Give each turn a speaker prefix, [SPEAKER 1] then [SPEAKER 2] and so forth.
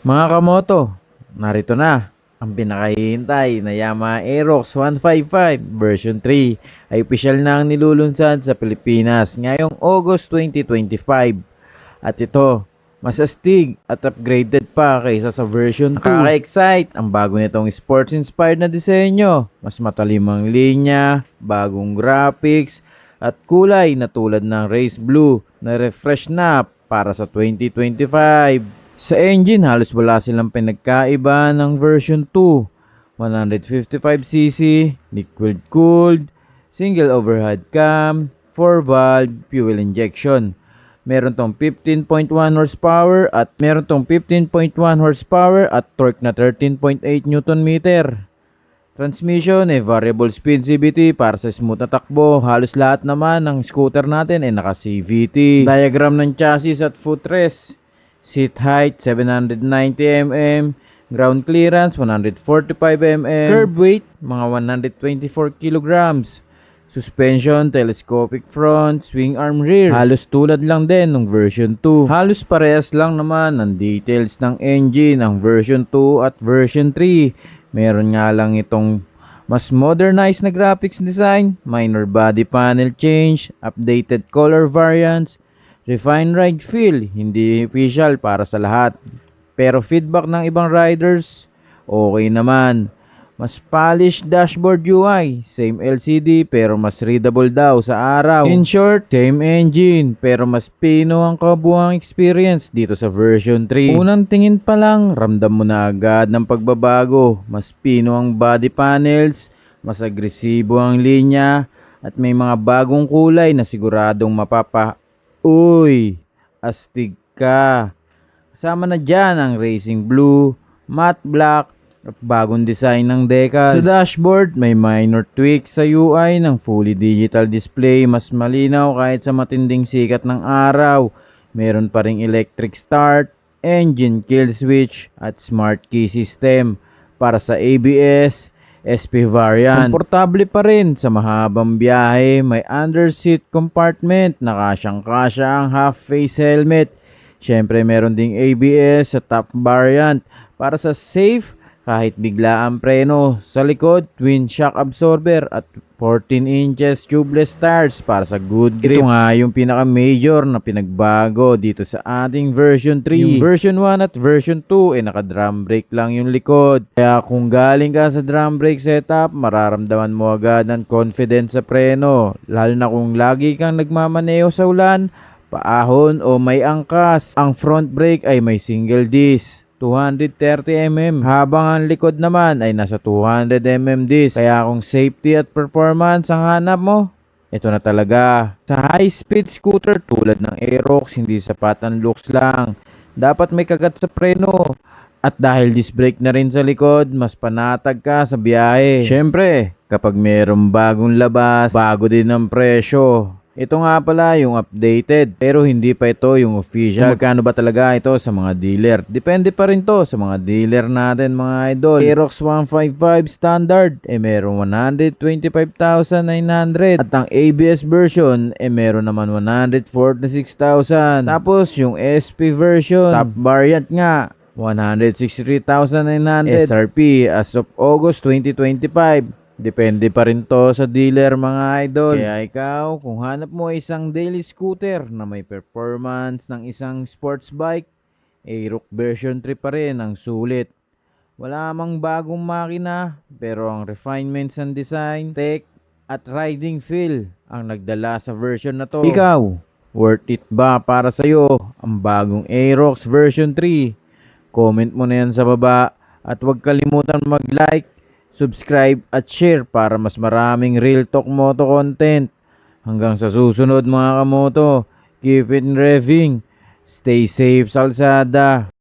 [SPEAKER 1] Mga kamoto, narito na ang pinakahihintay na Yamaha Aerox 155 version 3 ay opisyal na ang nilulunsad sa Pilipinas ngayong August 2025. At ito, mas astig at upgraded pa kaysa sa version 2. Nakaka-excite ang bago nitong sports-inspired na disenyo. Mas matalimang linya, bagong graphics, at kulay na tulad ng race blue na refresh na para sa 2025. Sa engine, halos wala silang pinagkaiba ng version 2. 155cc, liquid-cooled, single overhead cam, 4-valve fuel injection. Meron tong 15.1 horsepower at torque na 13.8 Nm. Transmission ay variable speed CVT para sa smooth na takbo. Halos lahat naman ng scooter natin ay naka CVT. Diagram ng chassis at footrest. Seat height 790 mm, ground clearance 145 mm, curb weight mga 124 kilograms. Suspension telescopic front, swing arm rear. Halos tulad lang din ng version 2. Halos parehas lang naman ang details ng engine ng version 2 at version 3. Meron nga lang itong mas modernized na graphics design, minor body panel change, updated color variants, refined ride feel, hindi official para sa lahat. Pero feedback ng ibang riders, okay naman. Mas polished dashboard UI, same LCD pero mas readable daw sa araw. In short, same engine pero mas pino ang kabuuang experience dito sa version 3. Unang tingin pa lang, ramdam mo na agad ng pagbabago. Mas pino ang body panels, mas agresibo ang linya, at may mga bagong kulay na siguradong Uy, astig ka. Kasama na dyan ang racing blue, matte black, at bagong design ng decals. Sa dashboard, may minor tweaks sa UI ng fully digital display. Mas malinaw kahit sa matinding sikat ng araw. Meron pa ring electric start, engine kill switch, at smart key system para sa ABS, SP variant. Komportable pa rin sa mahabang biyahe. May underseat compartment na kasyang-kasya ang half-face helmet. Syempre meron ding ABS sa top variant para sa safe kahit bigla ang preno. Sa likod, twin shock absorber at 14 inches tubeless tires para sa good grip. Ito nga yung pinaka-major na pinagbago dito sa ating version 3. Yung version 1 at version 2 naka-drum brake lang yung likod. Kaya kung galing ka sa drum brake setup, mararamdaman mo agad ang confidence sa preno. Lalo na kung lagi kang nagmamaneho sa ulan, paahon o may angkas. Ang front brake ay may single disc, 230 mm, habang ang likod naman ay nasa 200 mm disc. Kaya kung safety at performance ang hanap mo, ito na talaga. Sa high-speed scooter tulad ng Aerox, hindi sapat ang looks lang. Dapat may kagat sa preno. At dahil disc brake na rin sa likod, mas panatag ka sa biyahe. Syempre, kapag mayroong bagong labas, bago din ang presyo. Ito nga pala yung updated, pero hindi pa ito yung official. Magkano ba talaga ito sa mga dealer? Depende pa rin to sa mga dealer natin mga idol. Aerox 155 standard meron 125,900 at ang ABS version meron naman 146,000. Tapos yung SP version, top variant nga 163,900 SRP as of August 2025. Depende pa rin to sa dealer mga idol. Kaya ikaw, kung hanap mo isang daily scooter na may performance ng isang sports bike, Aerox version 3 pa rin ang sulit. Wala mang bagong makina, pero ang refinements ng design, tech, at riding feel ang nagdala sa version na to. Ikaw, worth it ba para sa'yo ang bagong Aerox version 3? Comment mo na yan sa baba at huwag kalimutan mag-like, subscribe at share para mas maraming real talk moto content. Hanggang sa susunod mga kamoto, keep it revving, stay safe sa kalsada.